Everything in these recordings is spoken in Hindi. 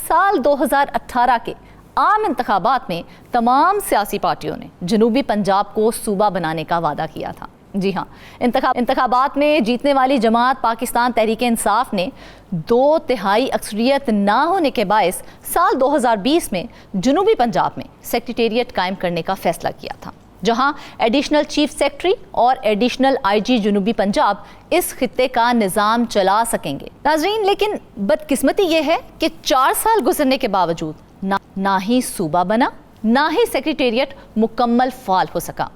साल 2018 के आम इंतखाबात में तमाम सियासी पार्टियों ने जनूबी पंजाब को सूबा बनाने का वादा किया था। जी हाँ, इंतखाबात में जीतने वाली जमात पाकिस्तान तहरीक-ए-इंसाफ ने 2/3 अक्सरियत ना होने के बायस साल 2020 में जनूबी पंजाब में सेक्रेटेरिएट कायम करने का फैसला किया था, जहां एडिशनल चीफ सेक्रेटरी और एडिशनल आईजी जनूबी पंजाब इस खित्ते का निज़ाम चला सकेंगे। नाजरीन, लेकिन बदकिस्मती ये है कि 4 साल गुजरने के बावजूद ना ही सूबा बना, ना ही सेक्रेटेरिएट मुकम्मल फाल हो सका।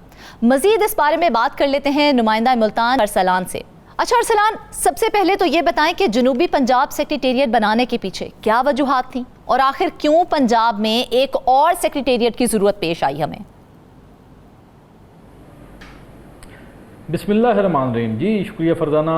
मजीद इस बारे में बात कर लेते हैं नुमाइंदा मुल्तान अरसलान से। अच्छा अरसलान, सबसे पहले तो ये बताएं कि जनूबी पंजाब सेक्रेटेरिएट बनाने के पीछे क्या वजूहात थी और आखिर क्यों पंजाब में एक और सेक्रेटेरिएट की ज़रूरत पेश आई हमें? बिस्मिल्लाहिर्रहमानिर्रहीम। जी शुक्रिया फरजाना।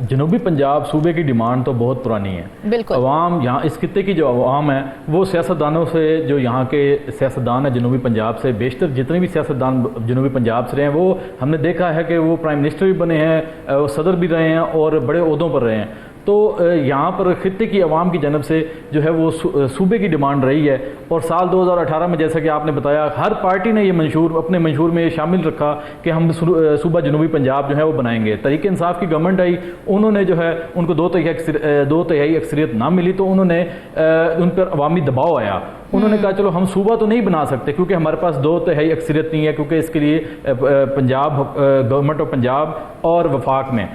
जनूबी पंजाब सूबे की डिमांड तो बहुत पुरानी है। बिल्कुल। अवाम यहाँ इस खित्ते की जो अवाम है वो सियासतदानों से, जो यहाँ के सियासतदान है जनूबी पंजाब से, बेशतर जितने भी सियासतदान जनूबी पंजाब से रहे हैं वो हमने देखा है कि वो प्राइम मिनिस्टर भी बने हैं, वो सदर भी रहे हैं और बड़े ओहदों पर रहे हैं। तो यहाँ पर खित्ते की अवाम की जनब से जो है वो सूबे की डिमांड रही है। और साल 2018 में जैसा कि आपने बताया, हर पार्टी ने ये अपने मंशूर में शामिल रखा कि हम सूबा जनूबी पंजाब जो है वो बनाएंगे। तहरीक-ए-इंसाफ की गवर्नमेंट आई, उन्होंने जो है उनको 2/3 अक्सरियत ना मिली तो उन्होंने उन पर अवामी दबाव आया। उन्होंने कहा चलो हम सूबा तो नहीं बना सकते क्योंकि हमारे पास 2/3 अक्सरियत नहीं है, क्योंकि इसके लिए पंजाब गवर्नमेंट ऑफ पंजाब और वफाक में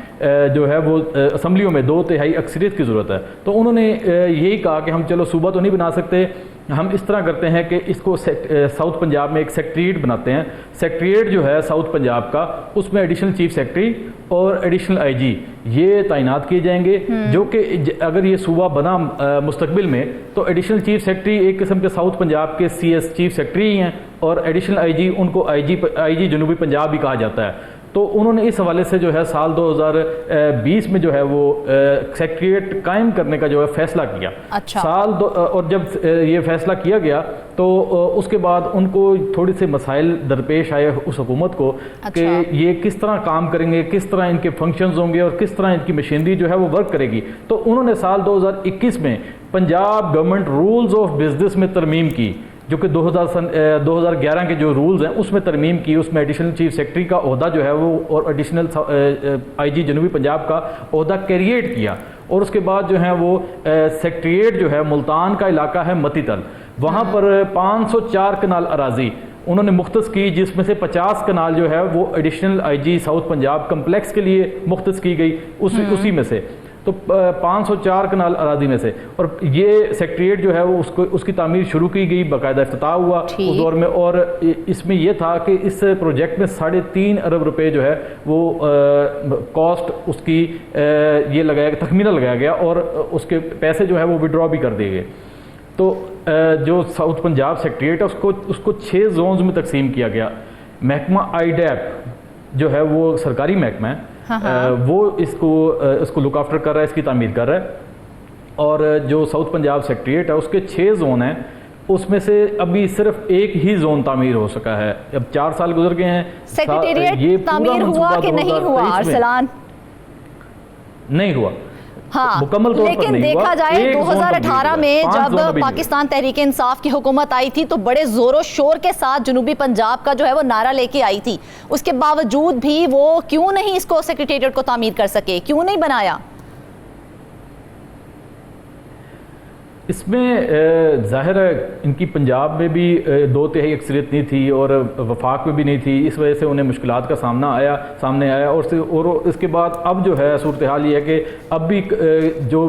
जो है वो असम्बलियों में 2/3 अक्सरियत की ज़रूरत है। तो उन्होंने यही कहा कि हम चलो सूबा तो नहीं बना सकते, हम इस तरह करते हैं कि इसको साउथ पंजाब में एक सेक्रेटेरिएट बनाते हैं। सेक्रेटेरिएट जो है साउथ पंजाब का, उसमें एडिशनल चीफ सेक्रेटरी और एडिशनल आईजी ये तैनात किए जाएंगे, जो कि अगर ये सूबा बना मुस्तकबिल में तो एडिशनल चीफ सेक्रेटरी एक किस्म के साउथ पंजाब के CS चीफ सेक्रेटरी ही हैं और एडिशनल आईजी उनको आईजी जनूबी पंजाब भी कहा जाता है। तो उन्होंने इस हवाले से जो है साल 2020 में जो है वो सेक्रेटेरिएट कायम करने का जो है फैसला किया। अच्छा। और जब ये फैसला किया गया तो उसके बाद उनको थोड़ी से मसाइल दरपेश आए उस हुकूमत को। अच्छा। कि ये किस तरह काम करेंगे, किस तरह इनके फंक्शंस होंगे और किस तरह इनकी मशीनरी जो है वो वर्क करेगी। तो उन्होंने साल 2021 में Punjab government rules of business में तरमीम की, जो कि 2011 के जो रूल्स हैं उसमें तरमीम की। उसमें एडिशनल चीफ सेक्रेटरी का ओहदा जो है वो और एडिशनल आईजी जनूबी पंजाब का ओहदा क्रिएट किया। और उसके बाद जो है वो सेक्रेटेरिएट जो है मुल्तान का इलाका है मतीतल, वहाँ पर 504 कनाल अराजी उन्होंने मुख्तस की, जिसमें से 50 कनाल जो है वो additional IG south Punjab complex के लिए मुख्तस की गई उसी में से। तो 504 कनाल अराजी में से, और ये सेक्रेटेरिएट जो है वो उसकी तामीर शुरू की गई, बाकायदा इफ्तिताह हुआ उस दौर में। और इसमें यह था कि इस प्रोजेक्ट में 3.5 अरब रुपए जो है वो कॉस्ट उसकी ये लगाया, तखमीना लगाया गया और उसके पैसे जो है वो विड्रॉ भी कर दिए गए। तो जो साउथ पंजाब सेक्रेटेरिएट है उसको 6 जोन्स में तकसीम किया गया। महकमा IDAP जो है वो सरकारी महकमा है। हाँ। वो इसको लुक आफ्टर कर रहा है, इसकी तामीर कर रहा है। और जो साउथ पंजाब सेक्रेटेरिएट है उसके 6 जोन हैं, उसमें से अभी सिर्फ एक ही जोन तामीर हो सका है। अब 4 साल गुजर गए हैं। सेक्रेटेरिएट तामीर हुआ कि नहीं हुआ अरसलान? नहीं हुआ। हाँ, लेकिन देखा जाए 2018 में जब पाकिस्तान तहरीक-ए-इंसाफ की हुकूमत आई थी तो बड़े जोरों शोर के साथ जनूबी पंजाब का जो है वो नारा लेके आई थी। उसके बावजूद भी वो क्यों नहीं इसको सेक्रेटेरिएट को तामीर कर सके, क्यों नहीं बनाया? इसमें ज़ाहिर है इनकी पंजाब में भी 2/3 अक्सरियत नहीं थी और वफाक में भी नहीं थी, इस वजह से उन्हें मुश्किलात का सामने आया। और इसके बाद अब जो है सूरत हाल ये है कि अब भी जो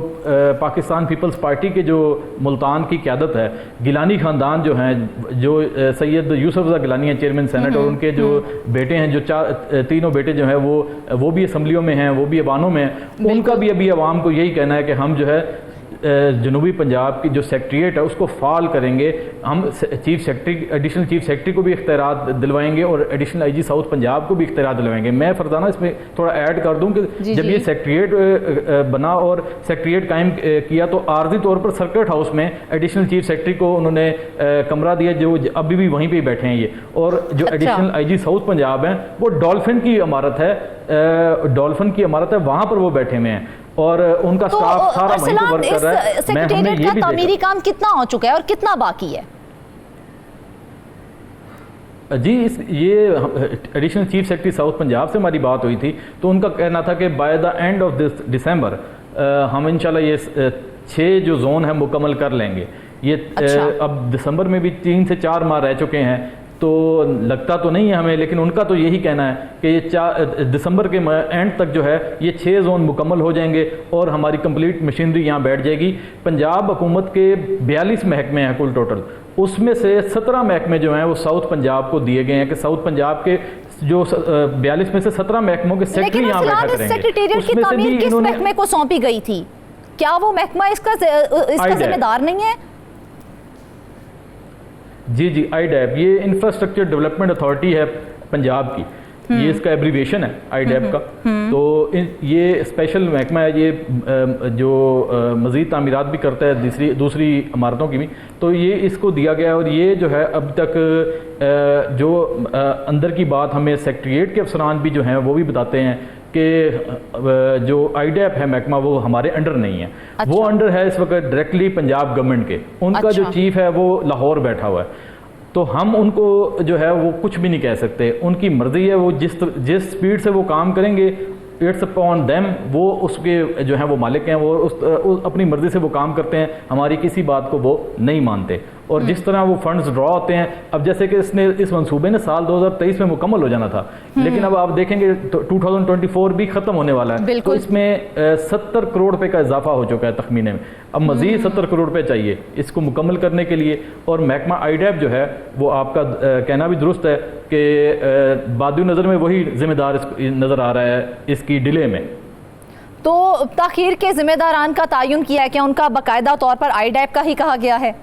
पाकिस्तान पीपल्स पार्टी के जो मुल्तान की क़यादत है, गिलानी ख़ानदान जो हैं, जो सैयद यूसुफ रज़ा गिलानी हैं चेयरमैन सेनेट, और उनके जो बेटे हैं, जो तीनों बेटे जो हैं वो भी असम्बलियों में हैं, वो भी अवानों में हैं। उनका भी अभी अवाम को यही कहना है कि हम जो है जनूबी पंजाब की जो सेक्रेटेरिएट है उसको फाल करेंगे। हम chief secretary, additional chief secretary को भी इख्तियारात दिलवाएंगे और एडिशनल आईजी साउथ पंजाब को भी इख्तियारात दिलवाएंगे। मैं फरजाना इसमें थोड़ा ऐड कर दूं कि जब ये सेक्रेटेरिएट बना और सेक्रेटेरिएट कायम किया तो आर्जी तौर पर सर्किट हाउस में एडिशनल चीफ सेक्रेटरी को उन्होंने कमरा दिया, जो अभी भी वहीं पर बैठे हैं ये। और जो एडिशनल आईजी साउथ पंजाब हैं वो डॉल्फिन की इमारत है डॉल्फिन की इमारत है, वहाँ पर वो बैठे हुए हैं और उनका तो स्टाफ सारा वहीं पर वर्क कर रहा है। सेक्रेटेरिएट का तामीरी काम कितना हो चुका है और कितना बाकी है? जी, ये additional chief secretary South Punjab से हमारी बात हुई थी, तो उनका कहना था कि by the end of this December हम इंशाल्लाह ये 6 जो जोन है मुकम्मल कर लेंगे। ये अच्छा। अब दिसंबर में भी 3 से 4 माह रह चुके हैं, तो लगता तो नहीं है हमें, लेकिन उनका तो यही कहना है कि ये दिसंबर के एंड तक जो है ये 6 जोन मुकम्मल हो जाएंगे और हमारी कंप्लीट मशीनरी यहाँ बैठ जाएगी। पंजाब हुकूमत के 42 महकमे हैं कुल टोटल, उसमें से 17 महकमे जो हैं वो साउथ पंजाब को दिए गए हैं कि साउथ पंजाब के जो 42 में से 17 महकमों के सेक्रेटरी यहाँ बैठा करेंगे। सेक्रेटेरिएट की तामीर किस महकमे को सौंपी गई थी? क्या वो महकमा इसका जिम्मेदार नहीं है? जी, आईडैप ये इंफ्रास्ट्रक्चर डेवलपमेंट अथॉरिटी है पंजाब की, ये इसका एब्रीविएशन है आईडैप का। तो ये स्पेशल महकमा है, ये जो मज़ीद तामीरात भी करता है दूसरी इमारतों की भी, तो ये इसको दिया गया है। और ये जो है अब तक जो अंदर की बात हमें सेक्रेटेरिएट के अफसरान भी जो हैं वो भी बताते हैं कि जो आईडैप है महकमा वो हमारे अंडर नहीं है। अच्छा। वो अंडर है इस वक्त डायरेक्टली पंजाब गवर्नमेंट के, उनका जो चीफ है वो लाहौर बैठा हुआ है, तो हम उनको जो है वो कुछ भी नहीं कह सकते, उनकी मर्जी है, वो जिस स्पीड से वो काम करेंगे इट्स अपॉन देम, वो उसके जो है वो मालिक हैं, वो अपनी मर्जी से वो काम करते हैं, हमारी किसी बात को वो नहीं मानते। और जिस तरह वो फंड्स ड्रॉ होते हैं, अब जैसे कि इस मंसूबे ने साल 2023 में मुकम्मल हो जाना था, लेकिन अब आप देखेंगे तो 2024 भी खत्म होने वाला है, तो इसमें 70 करोड़ रुपए का इजाफा हो चुका है तखमीने में। अब मजीद 70 करोड़ रुपए चाहिए इसको मुकम्मल करने के लिए। और महकमा आईडैप जो है वो आपका कहना भी दुरुस्त है कि बादू नज़र में वही जिम्मेदार नज़र आ रहा है इसकी डिले में। तो ताखीर के जिम्मेदारान का तयन किया है क्या? उनका बाकायदा तौर पर आईडैप का ही कहा गया है?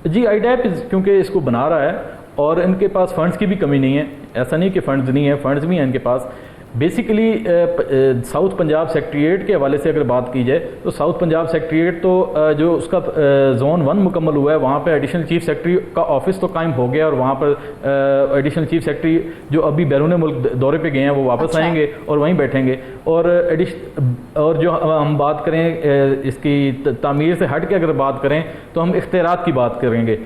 जी, आईडैप क्योंकि इसको बना रहा है और इनके पास फंड्स की भी कमी नहीं है, ऐसा नहीं कि फंड्स नहीं है, फंड्स भी हैं इनके पास। बेसिकली साउथ पंजाब सेक्रेटेरिएट के हवाले से अगर बात की जाए तो साउथ पंजाब सेक्रेटेरिएट तो जो उसका जोन 1 मुकम्मल हुआ है, वहाँ पे एडिशनल चीफ सेक्रेटरी का ऑफिस तो कायम हो गया और वहाँ पर एडिशनल चीफ सेक्रेटरी जो अभी बैरून मुल्क दौरे पे गए हैं वो वापस आएंगे और वहीं बैठेंगे। और जो हम बात करें इसकी तामीर से हट के अगर बात करें तो हम इख्तियारात की बात करेंगे।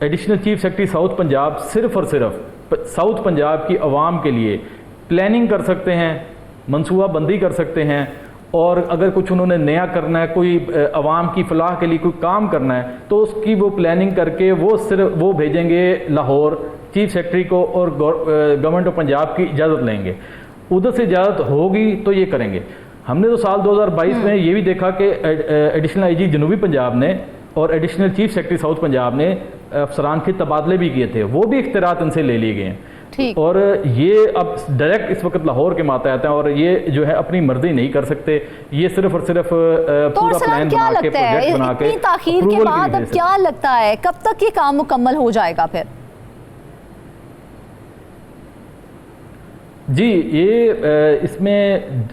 Additional chief secretary South Punjab सिर्फ और सिर्फ साउथ पंजाब की आवाम के लिए प्लानिंग कर सकते हैं, मनसूबा बंदी कर सकते हैं, और अगर कुछ उन्होंने नया करना है, कोई आवाम की फलाह के लिए कोई काम करना है, तो उसकी वो प्लानिंग करके वो भेजेंगे लाहौर चीफ सेक्रेटरी को और गवर्नमेंट ऑफ पंजाब की इजाज़त लेंगे। उधर से इजाज़त होगी तो ये करेंगे। हमने तो साल 2022 में ये भी देखा कि एडिशनल आईजी जनूबी पंजाब ने और additional chief secretary South Punjab ने अफसरान के तबादले भी किए थे, वो भी इख्तियारात इनसे ले लिए गए हैं। और ये अब डायरेक्ट इस वक्त लाहौर के मातहत हैं और ये जो है अपनी मर्जी नहीं कर सकते, ये सिर्फ और सिर्फ पूरा प्लान बना के प्रोजेक्ट बना के ताखीर के बाद अब क्या लगता है कब तक ये काम मुकम्मल हो जाएगा फिर? जी, ये इसमें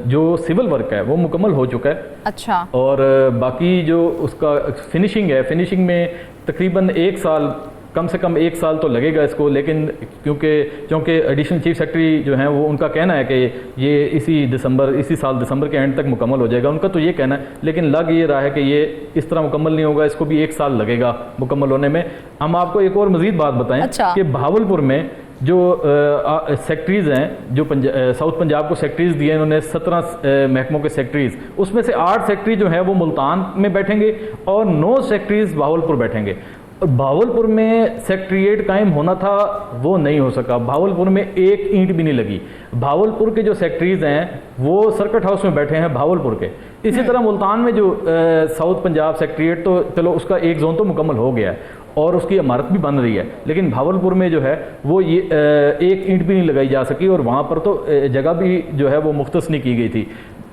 जो सिविल वर्क है वो मुकम्मल हो चुका है। अच्छा। और बाकी जो उसका फिनिशिंग है, फिनिशिंग में तकरीबन 1 साल, कम से कम 1 साल तो लगेगा इसको, लेकिन क्योंकि एडिशनल चीफ सेक्रेटरी जो हैं वो उनका कहना है कि ये इसी साल दिसंबर के एंड तक मुकम्मल हो जाएगा, उनका तो ये कहना है, लेकिन लग ये रहा है कि ये इस तरह मुकम्मल नहीं होगा, इसको भी 1 साल लगेगा मुकम्मल होने में। हम आपको एक और मज़ीद बात बताएं। अच्छा। कि भावलपुर में जो सेक्रेटरीज हैं, जो साउथ पंजाब को सेक्रेटरीज दिए इन्होंने 17 महकमों के सेक्रेटरीज, उसमें से 8 सेक्रेटरी जो है वो मुल्तान में बैठेंगे और 9 सेक्रेटरीज भावलपुर बैठेंगे। और भावलपुर में सेक्रेटरीट कायम होना था वो नहीं हो सका, भावलपुर में एक ईंट भी नहीं लगी। भावलपुर के जो सेक्रेटरीज हैं वो सर्किट हाउस में बैठे हैं भावलपुर के। इसी तरह मुल्तान में जो साउथ पंजाब सेक्रेटरीट, तो चलो उसका एक जोन तो मुकम्मल हो गया है और उसकी इमारत भी बन रही है, लेकिन भावलपुर में जो है वो ये एक ईंट भी नहीं लगाई जा सकी और वहाँ पर तो जगह भी जो है वो मुख्तस नहीं की गई थी।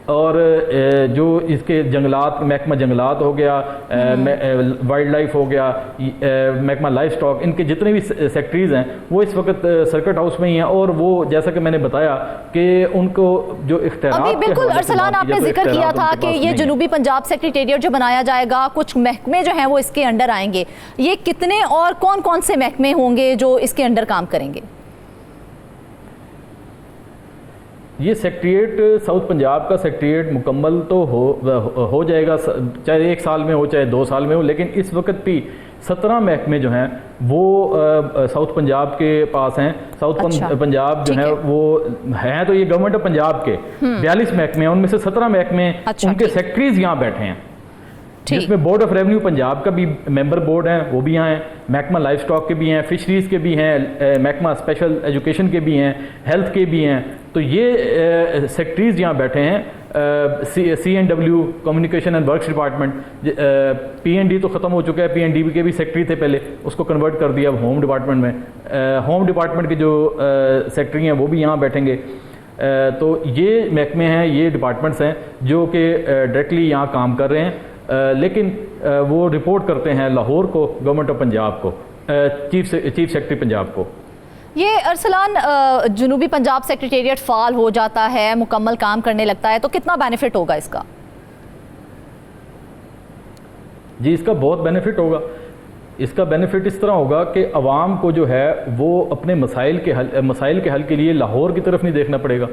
और जो इसके जंगलात, महकमा जंगलात हो गया, वाइल्ड लाइफ हो गया, महकमा लाइफ स्टॉक, इनके जितने भी सेक्रेटरीज हैं वो इस वक्त सर्किट हाउस में ही हैं। और वो जैसा कि मैंने बताया कि उनको जो इख्तियारात अभी बिल्कुल अरसलान आपने जिक्र किया था कि ये जनूबी पंजाब सेक्रेटेरिएट जो बनाया जाएगा, कुछ महकमे जो हैं वो इसके अंडर आएंगे, ये कितने और कौन कौन से महकमे होंगे जो इसके अंडर काम करेंगे? ये सेक्रेटेरिएट साउथ पंजाब का सेक्रेटेरिएट मुकम्मल तो हो जाएगा, चाहे 1 साल में हो चाहे 2 साल में हो, लेकिन इस वक्त भी 17 महकमे जो हैं वो साउथ पंजाब के पास हैं। साउथ पंजाब जो है वो हैं तो ये गवर्नमेंट ऑफ पंजाब के 42 महकमे हैं, उनमें से 17 महकमे उनके सेक्रेटरीज यहाँ बैठे हैं, जिसमें बोर्ड ऑफ रेवेन्यू पंजाब का भी मेंबर बोर्ड है, वो भी यहाँ हैं, महकमा लाइफ स्टॉक के भी हैं, फिशरीज के भी हैं, महकमा स्पेशल एजुकेशन के भी हैं, हेल्थ के भी हैं। तो ये सेक्रेटरीज यहाँ बैठे हैं। CNW communication and works department, PND तो ख़त्म हो चुका है, PND के भी सेक्रेटरी थे पहले, उसको कन्वर्ट कर दिया होम डिपार्टमेंट में। होम डिपार्टमेंट के जो सेक्रेटरी हैं वो भी यहाँ बैठेंगे। तो ये महकमे हैं, ये डिपार्टमेंट्स हैं जो कि डायरेक्टली यहाँ काम कर रहे हैं, लेकिन वो रिपोर्ट करते हैं लाहौर को, गवर्नमेंट ऑफ पंजाब को, चीफ सेक्रेटरी पंजाब को। ये अरसलान जनूबी पंजाब सेक्रेटेरिएट फाल हो जाता है, मुकम्मल काम करने लगता है, तो कितना बेनिफिट होगा इसका? जी, इसका बहुत बेनिफिट होगा। इसका बेनिफिट इस तरह होगा कि अवाम को जो है वो अपने मसाइल के हल के लिए लाहौर की तरफ नहीं देखना पड़ेगा।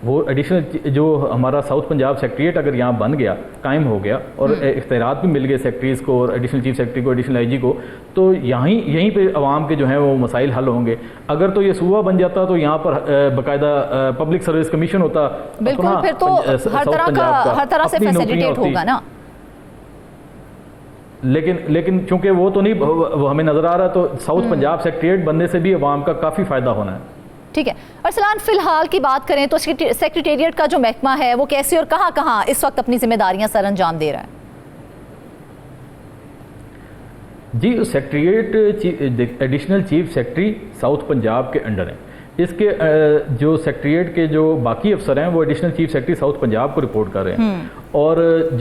वो एडिशनल जो हमारा साउथ पंजाब सेक्रेटेरिएट अगर यहाँ बन गया, कायम हो गया, और इख्तियारात भी मिल गए सेक्रेटरीज को और एडिशनल चीफ सेक्रेटरी को, एडिशनल IG को, तो यहीं पे अवाम के जो हैं वो मसाइल हल होंगे। अगर तो ये सूबा बन जाता तो यहाँ पर बाकायदा पब्लिक सर्विस कमीशन होता, बिल्कुल, फिर तो हर तरह से फैसिलिटेट होगा ना। लेकिन चूंकि वो तो नहीं, वो हमें नजर आ रहा, तो साउथ पंजाब सेक्रेटेरिएट बनने से भी अवाम का काफ़ी फ़ायदा होना है। ठीक है अरसलान, फिलहाल की बात करें तो सेक्रेटेरिएट का जो महकमा है वो कैसे और कहाँ इस वक्त अपनी जिम्मेदारियां सर अंजाम दे रहा है? जी, secretariat additional chief secretary South Punjab के अंडर है। इसके जो सेक्रेटेरिएट के जो बाकी अफसर हैं वो additional chief secretary South Punjab को रिपोर्ट कर रहे हैं, और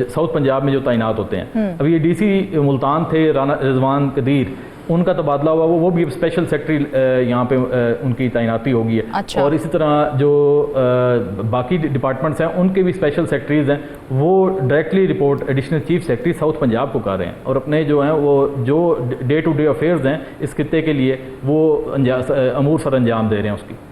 साउथ पंजाब में जो तैनात होते हैं, अभी ये DC मुल्तान थे राना रिजवान कदीर, उनका तबादला हुआ, वो भी स्पेशल सेक्रेटरी यहाँ पे उनकी तैनाती होगी है। अच्छा। और इसी तरह जो बाकी डिपार्टमेंट्स हैं उनके भी स्पेशल सेक्रेटरीज हैं, वो directly report additional chief secretary South Punjab को कर रहे हैं, और अपने जो हैं वो जो डे टू डे अफेयर्स हैं इस खित्ते के लिए वो अमूर सर अंजाम दे रहे हैं उसकी।